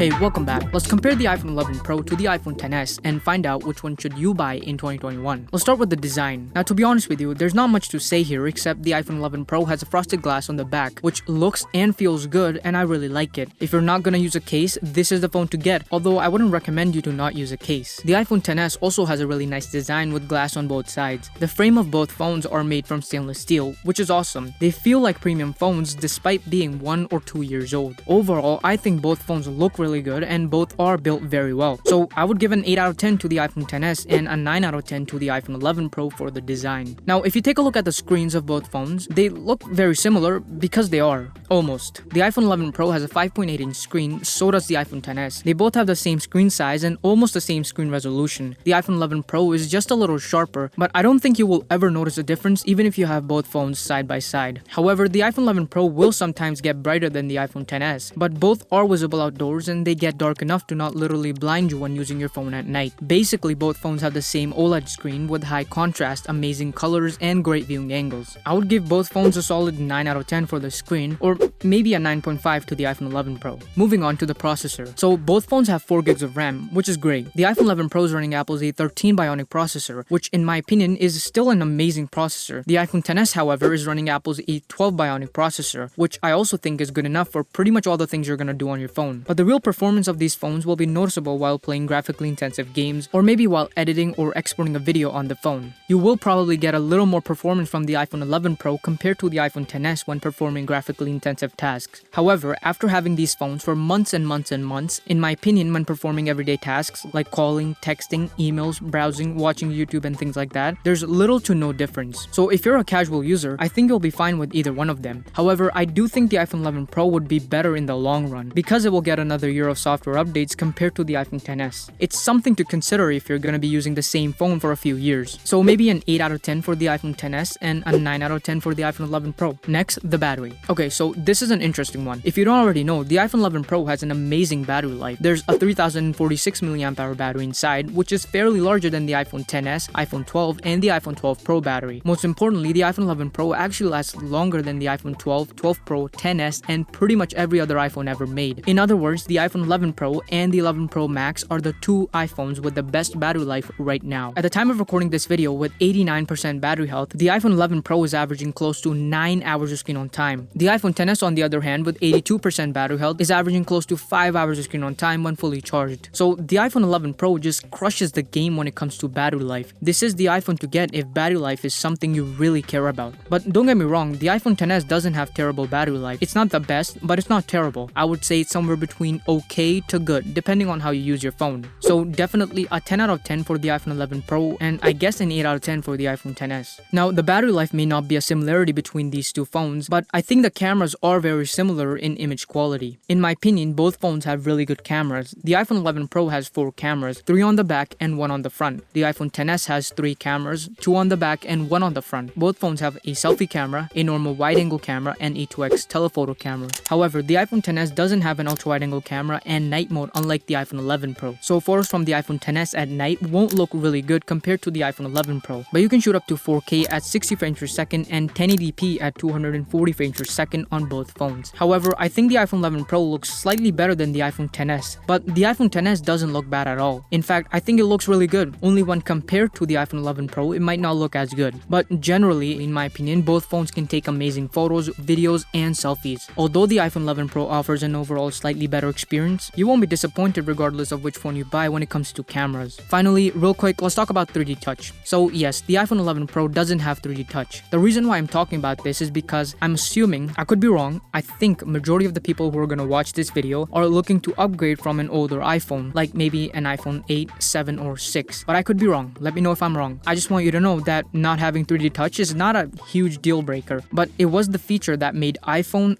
Hey, welcome back. Let's compare the iPhone 11 Pro to the iPhone XS and find out which one should you buy in 2021. Let's start with the design. Now, to be honest with you, there's not much to say here except the iPhone 11 Pro has a frosted glass on the back, which looks and feels good, and I really like it. If you're not gonna use a case, this is the phone to get, although I wouldn't recommend you to not use a case. The iPhone XS also has a really nice design with glass on both sides. The frame of both phones are made from stainless steel, which is awesome. They feel like premium phones despite being 1 or 2 years old. Overall, I think both phones look really good and both are built very well. So I would give an 8 out of 10 to the iPhone XS and a 9 out of 10 to the iPhone 11 Pro for the design. Now, if you take a look at the screens of both phones, they look very similar because they are. Almost. The iPhone 11 Pro has a 5.8-inch screen, so does the iPhone XS. They both have the same screen size and almost the same screen resolution. The iPhone 11 Pro is just a little sharper, but I don't think you will ever notice a difference even if you have both phones side by side. However, the iPhone 11 Pro will sometimes get brighter than the iPhone XS, but both are visible outdoors and they get dark enough to not literally blind you when using your phone at night. Basically, both phones have the same OLED screen with high contrast, amazing colors, and great viewing angles. I would give both phones a solid 9 out of 10 for the screen, or maybe a 9.5 to the iPhone 11 Pro. Moving on to the processor. So both phones have 4 gigs of RAM, which is great. The iPhone 11 Pro is running Apple's A13 Bionic processor, which in my opinion is still an amazing processor. The iPhone XS, however, is running Apple's A12 Bionic processor, which I also think is good enough for pretty much all the things you're gonna do on your phone. But the real performance of these phones will be noticeable while playing graphically intensive games, or maybe while editing or exporting a video on the phone. You will probably get a little more performance from the iPhone 11 Pro compared to the iPhone XS when performing graphically intensive tasks. However, after having these phones for months and months and months, in my opinion, when performing everyday tasks like calling, texting, emails, browsing, watching YouTube and things like that, there's little to no difference. So if you're a casual user, I think you'll be fine with either one of them. However, I do think the iPhone 11 Pro would be better in the long run because it will get another year of software updates compared to the iPhone XS. It's something to consider if you're gonna be using the same phone for a few years. So maybe an 8 out of 10 for the iPhone XS and a 9 out of 10 for the iPhone 11 Pro. Next, the battery. Okay, so this is an interesting one. If you don't already know, the iPhone 11 Pro has an amazing battery life. There's a 3046 mAh battery inside, which is fairly larger than the iPhone XS, iPhone 12, and the iPhone 12 Pro battery. Most importantly, the iPhone 11 Pro actually lasts longer than the iPhone 12, 12 Pro, XS, and pretty much every other iPhone ever made. In other words, the iPhone 11 Pro and the 11 Pro Max are the two iPhones with the best battery life right now. At the time of recording this video, with 89% battery health, the iPhone 11 Pro is averaging close to 9 hours of screen on time. The iPhone XS, on the other hand, with 82% battery health, is averaging close to 5 hours of screen on time when fully charged. So the iPhone 11 Pro just crushes the game when it comes to battery life. This is the iPhone to get if battery life is something you really care about. But don't get me wrong, the iPhone XS doesn't have terrible battery life. It's not the best, but it's not terrible. I would say it's somewhere between okay to good, depending on how you use your phone. So definitely a 10 out of 10 for the iPhone 11 Pro, and I guess an 8 out of 10 for the iPhone XS. Now, the battery life may not be a similarity between these two phones, but I think the cameras are very similar in image quality. In my opinion, both phones have really good cameras. The iPhone 11 Pro has 4 cameras, 3 on the back and 1 on the front. The iPhone XS has 3 cameras, 2 on the back and 1 on the front. Both phones have a selfie camera, a normal wide-angle camera, and a 2x telephoto camera. However, the iPhone XS doesn't have an ultra-wide-angle camera and night mode unlike the iPhone 11 Pro. So photos from the iPhone XS at night won't look really good compared to the iPhone 11 Pro. But you can shoot up to 4K at 60 frames per second and 1080p at 240 frames per second on both phones. However, I think the iPhone 11 Pro looks slightly better than the iPhone XS, but the iPhone XS doesn't look bad at all. In fact, I think it looks really good. Only when compared to the iPhone 11 Pro, it might not look as good. But generally, in my opinion, both phones can take amazing photos, videos, and selfies. Although the iPhone 11 Pro offers an overall slightly better experience, you won't be disappointed regardless of which phone you buy when it comes to cameras. Finally, real quick, let's talk about 3D Touch. So yes, the iPhone 11 Pro doesn't have 3D Touch. The reason why I'm talking about this is because I'm assuming, I could be wrong, I think majority of the people who are gonna watch this video are looking to upgrade from an older iPhone, like maybe an iPhone 8, 7, or 6. But I could be wrong. Let me know if I'm wrong. I just want you to know that not having 3D Touch is not a huge deal breaker, but it was the feature that made iPhone,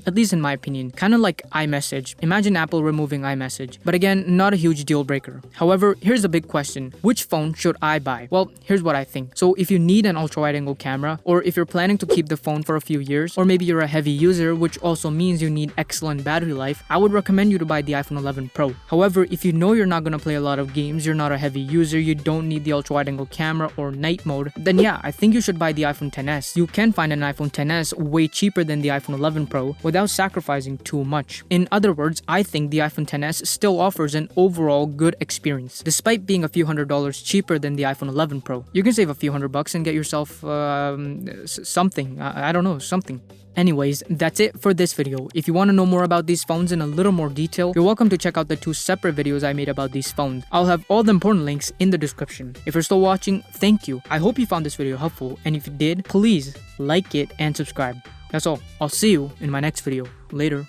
at least in my opinion. Kind of like iMessage. Imagine Apple removing iMessage. But again, not a huge deal breaker. However, here's the big question. Which phone should I buy? Well, here's what I think. So if you need an ultra-wide-angle camera, or if you're planning to keep the phone for a few years, or maybe you're a heavy user, which also means you need excellent battery life, I would recommend you to buy the iPhone 11 Pro. However, if you know you're not gonna play a lot of games, you're not a heavy user, you don't need the ultra-wide-angle camera or night mode, then yeah, I think you should buy the iPhone XS. You can find an iPhone XS way cheaper than the iPhone 11 Pro without sacrificing too much. In other words, I think the iPhone XS still offers an overall good experience, despite being a few $100s cheaper than the iPhone 11 Pro. You can save a few $100 and get yourself something. I don't know, something. Anyways, that's it for this video. If you want to know more about these phones in a little more detail, you're welcome to check out the 2 separate videos I made about these phones. I'll have all the important links in the description. If you're still watching, thank you. I hope you found this video helpful, and if you did, please like it and subscribe. That's all. I'll see you in my next video. Later.